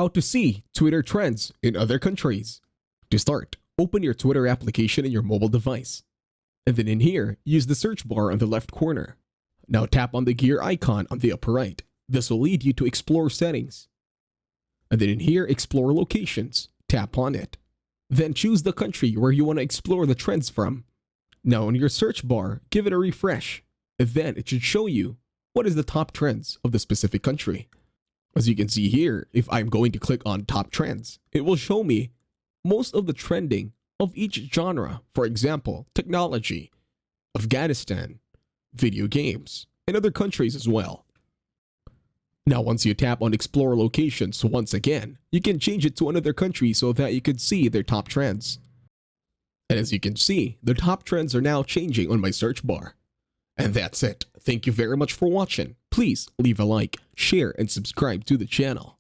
How to see Twitter trends in other countries. To start, open your Twitter application in your mobile device. And then in here, use the search bar on the left corner. Now tap on the gear icon on the upper right. This will lead you to Explore Settings. And then in here, Explore Locations. Tap on it. Then choose the country where you want to explore the trends from. Now in your search bar, give it a refresh. And then it should show you what is the top trends of the specific country. As you can see here, if I'm going to click on top trends, it will show me most of the trending of each genre. For example, technology, Afghanistan, video games, and other countries as well. Now once you tap on Explore Locations once again, you can change it to another country so that you can see their top trends. And as you can see, the top trends are now changing on my search bar. And that's it. Thank you very much for watching. Please leave a like, share, and subscribe to the channel.